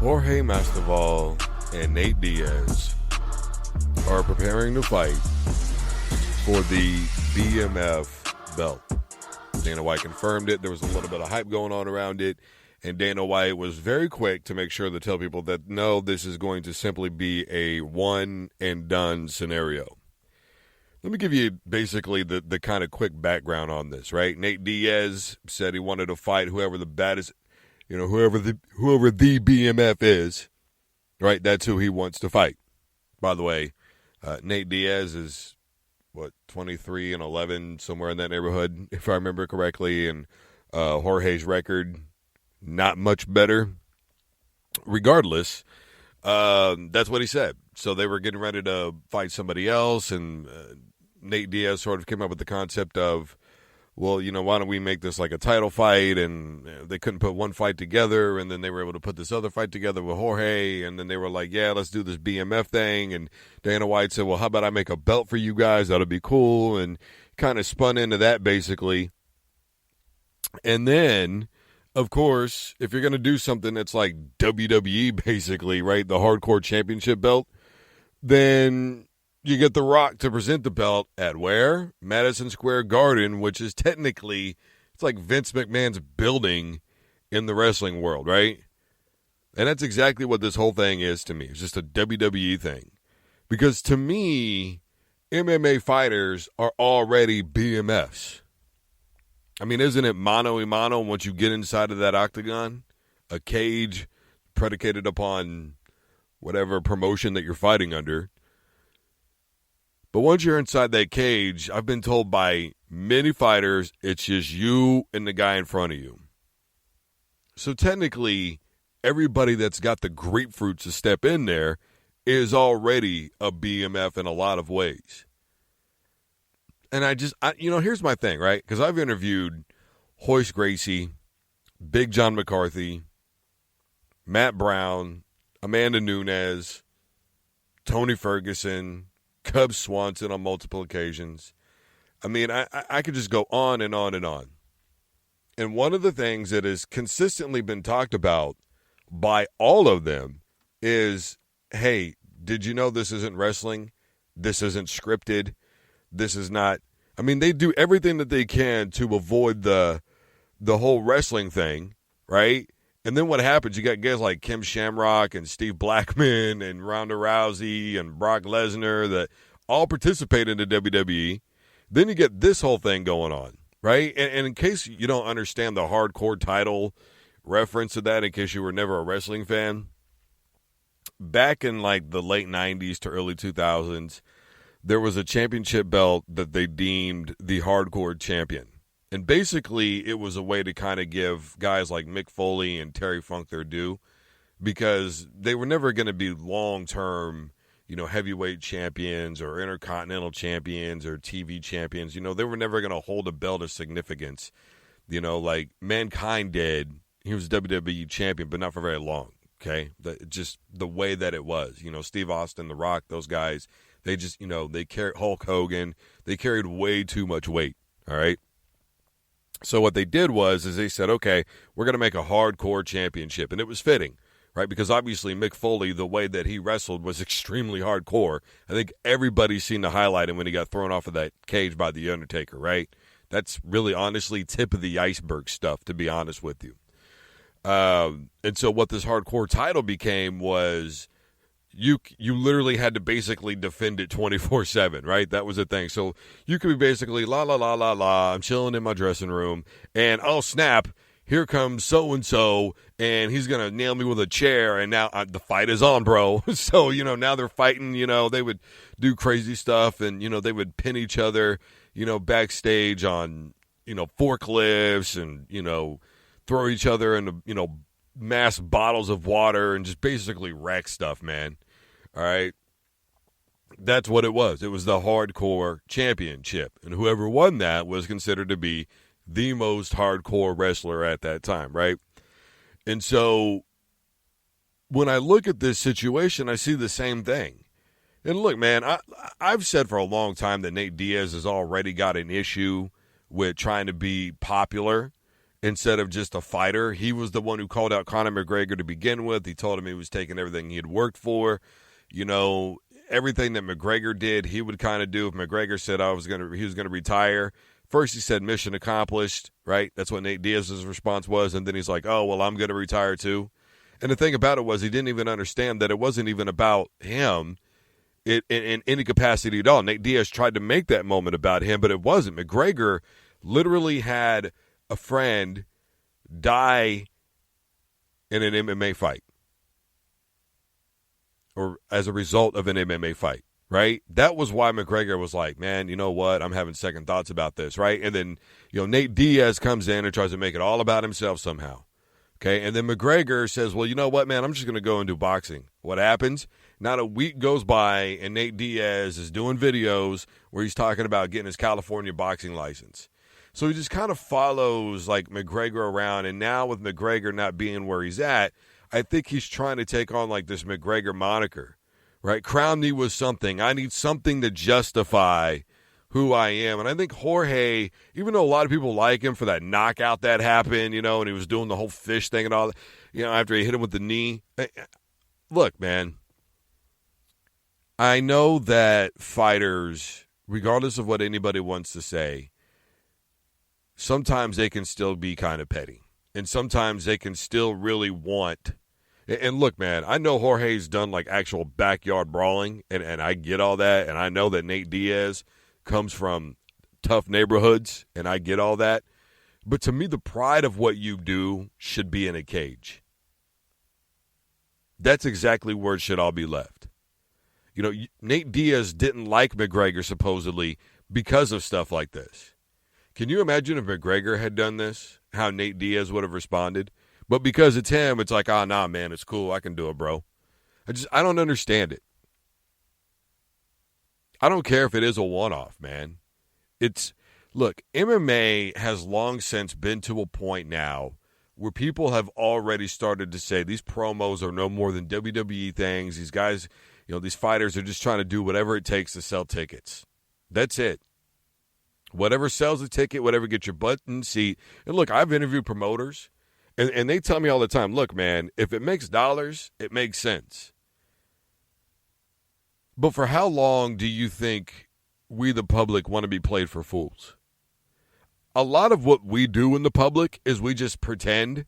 Jorge Masvidal and Nate Diaz are preparing to fight for the BMF belt. Dana White confirmed it. There was a little bit of hype going on around it, and Dana White was very quick to make sure to tell people that, no, this is going to simply be a one-and-done scenario. Let me give you basically the kind of quick background on this, right? Nate Diaz said he wanted to fight whoever the baddest, whoever the BMF is, right? That's who he wants to fight. By the way, Nate Diaz is, 23-11, somewhere in that neighborhood, if I remember correctly, and Jorge's record, not much better. Regardless, that's what he said. So they were getting ready to fight somebody else, and Nate Diaz sort of came up with the concept of, well, why don't we make this like a title fight? And they couldn't put one fight together, and then they were able to put this other fight together with Jorge, and then they were like, yeah, let's do this BMF thing. And Dana White said, well, how about I make a belt for you guys? That'll be cool. And kind of spun into that, basically. And then, of course, if you're going to do something that's like WWE, basically, right, the Hardcore Championship belt, then you get The Rock to present the belt at where? Madison Square Garden, which is technically, it's like Vince McMahon's building in the wrestling world, right? And that's exactly what this whole thing is to me. It's just a WWE thing. Because to me, MMA fighters are already BMFs. I mean, isn't it mano a mano once you get inside of that octagon? A cage predicated upon whatever promotion that you're fighting under. But once you're inside that cage, I've been told by many fighters, it's just you and the guy in front of you. So technically, everybody that's got the grapefruits to step in there is already a BMF in a lot of ways. And here's my thing, right? Because I've interviewed Hoist Gracie, Big John McCarthy, Matt Brown, Amanda Nunes, Tony Ferguson, Cub Swanson on multiple occasions. I mean, I could just go on and on and on. And one of the things that has consistently been talked about by all of them is, hey, did you know this isn't wrestling? This isn't scripted. This is not. I mean, they do everything that they can to avoid the whole wrestling thing, right? And then what happens? You got guys like Kim Shamrock and Steve Blackman and Ronda Rousey and Brock Lesnar that all participate in the WWE. Then you get this whole thing going on, right? And in case you don't understand the Hardcore Title reference to that, in case you were never a wrestling fan, back in like the late 90s to early 2000s, there was a championship belt that they deemed the Hardcore Champion. And basically, it was a way to kind of give guys like Mick Foley and Terry Funk their due, because they were never going to be long-term, heavyweight champions or intercontinental champions or TV champions. They were never going to hold a belt of significance. Like Mankind did. He was WWE champion, but not for very long, okay? Just the way that it was. Steve Austin, The Rock, those guys, they just, they carried Hulk Hogan. They carried way too much weight, all right? So what they did was they said, okay, we're going to make a hardcore championship. And it was fitting, right? Because obviously Mick Foley, the way that he wrestled was extremely hardcore. I think everybody's seen the highlight when he got thrown off of that cage by The Undertaker, right? That's really honestly tip of the iceberg stuff, to be honest with you. And so what this Hardcore Title became was you literally had to basically defend it 24/7, right? That was the thing. So you could be basically la la la la la. I'm chilling in my dressing room, and oh snap, here comes so and he's gonna nail me with a chair, and now the fight is on, bro. So now they're fighting. They would do crazy stuff, and they would pin each other, backstage on forklifts, and throw each other in mass bottles of water, and just basically wreck stuff, man. All right. That's what it was. It was the Hardcore Championship. And whoever won that was considered to be the most hardcore wrestler at that time, right? And so when I look at this situation, I see the same thing. And look, man, I've said for a long time that Nate Diaz has already got an issue with trying to be popular instead of just a fighter. He was the one who called out Conor McGregor to begin with. He told him he was taking everything he had worked for. You know, everything that McGregor did, he would kind of do. If McGregor said he was going to retire, first he said mission accomplished, right? That's what Nate Diaz's response was. And then he's like, oh, well, I'm going to retire too. And the thing about it was he didn't even understand that it wasn't even about him in any capacity at all. Nate Diaz tried to make that moment about him, but it wasn't. McGregor literally had a friend die in an MMA fight, or as a result of an MMA fight, right? That was why McGregor was like, man, you know what? I'm having second thoughts about this, right? And then, Nate Diaz comes in and tries to make it all about himself somehow, okay? And then McGregor says, well, you know what, man? I'm just going to go and do boxing. What happens? Not a week goes by, and Nate Diaz is doing videos where he's talking about getting his California boxing license. So he just kind of follows, like, McGregor around, and now with McGregor not being where he's at, I think he's trying to take on, like, this McGregor moniker, right? Crown me with something. I need something to justify who I am. And I think Jorge, even though a lot of people like him for that knockout that happened, and he was doing the whole fish thing and all that, after he hit him with the knee. Look, man, I know that fighters, regardless of what anybody wants to say, sometimes they can still be kind of petty. And sometimes they can still really want. And look, man, I know Jorge's done like actual backyard brawling, and I get all that. And I know that Nate Diaz comes from tough neighborhoods, and I get all that. But to me, the pride of what you do should be in a cage. That's exactly where it should all be left. Nate Diaz didn't like McGregor supposedly because of stuff like this. Can you imagine if McGregor had done this, how Nate Diaz would have responded? But because it's him, it's like, nah, man, it's cool. I can do it, bro. I don't understand it. I don't care if it is a one-off, man. Look, MMA has long since been to a point now where people have already started to say these promos are no more than WWE things. These guys, these fighters are just trying to do whatever it takes to sell tickets. That's it. Whatever sells a ticket, whatever gets your butt in the seat. And look, I've interviewed promoters, and they tell me all the time, look, man, if it makes dollars, it makes sense. But for how long do you think we, the public, want to be played for fools? A lot of what we do in the public is we just pretend,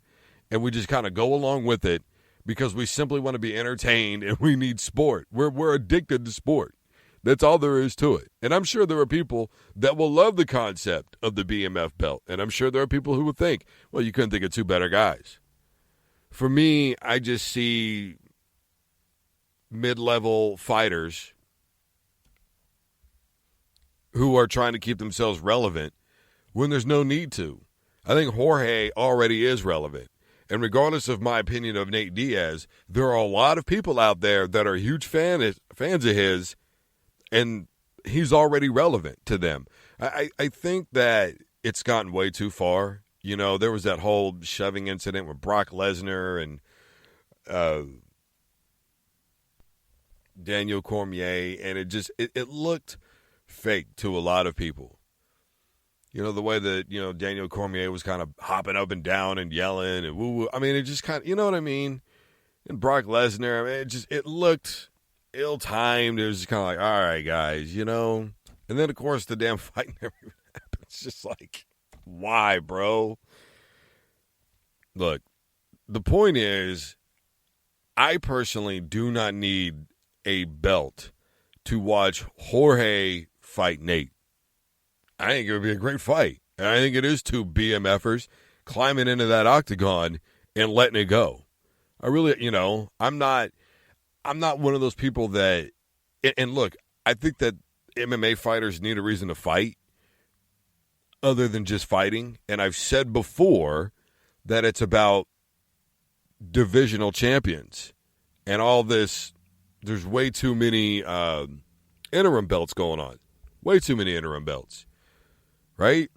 and we just kind of go along with it because we simply want to be entertained, and we need sport. We're addicted to sport. That's all there is to it. And I'm sure there are people that will love the concept of the BMF belt. And I'm sure there are people who would think, well, you couldn't think of two better guys. For me, I just see mid-level fighters who are trying to keep themselves relevant when there's no need to. I think Jorge already is relevant. And regardless of my opinion of Nate Diaz, there are a lot of people out there that are huge fans of his, and he's already relevant to them. I think that it's gotten way too far. There was that whole shoving incident with Brock Lesnar and Daniel Cormier, and it looked fake to a lot of people. The way that, Daniel Cormier was kind of hopping up and down and yelling and woo-woo. I mean, it just kind of, you know what I mean? And Brock Lesnar, I mean, it looked ill-timed. It was just kind of like, all right, guys, And then, of course, the damn fight never even happened. It's just like, why, bro? Look, the point is, I personally do not need a belt to watch Jorge fight Nate. I think it would be a great fight. And I think it is two BMFers climbing into that octagon and letting it go. I really, I'm not one of those people that, and look, I think that MMA fighters need a reason to fight other than just fighting. And I've said before that it's about divisional champions and all this. There's way too many interim belts going on. Way too many interim belts. Right?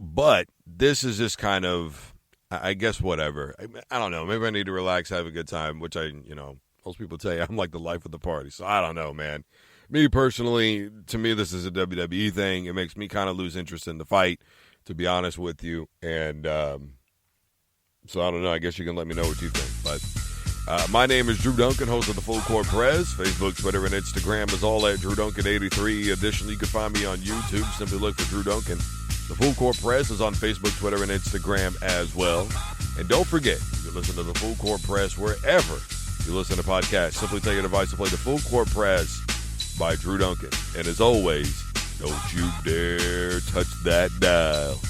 But this is just kind of, I guess, whatever. I don't know. Maybe I need to relax, have a good time, which most people tell you I'm like the life of the party. So I don't know, man. Me personally, to me, this is a WWE thing. It makes me kind of lose interest in the fight. to be honest with you. And so I don't know. I guess you can let me know what you think. But my name is Drew Duncan, host of the Full Court Press. Facebook, Twitter, and Instagram is all at Drew Duncan83. Additionally, you can find me on YouTube. Simply look for Drew Duncan. The Full Court Press is on Facebook, Twitter, and Instagram as well. And don't forget, you can listen to the Full Court Press wherever you listen to podcasts. Simply take your device to play the Full Court Press by Drew Duncan. And as always, don't you dare touch that dial.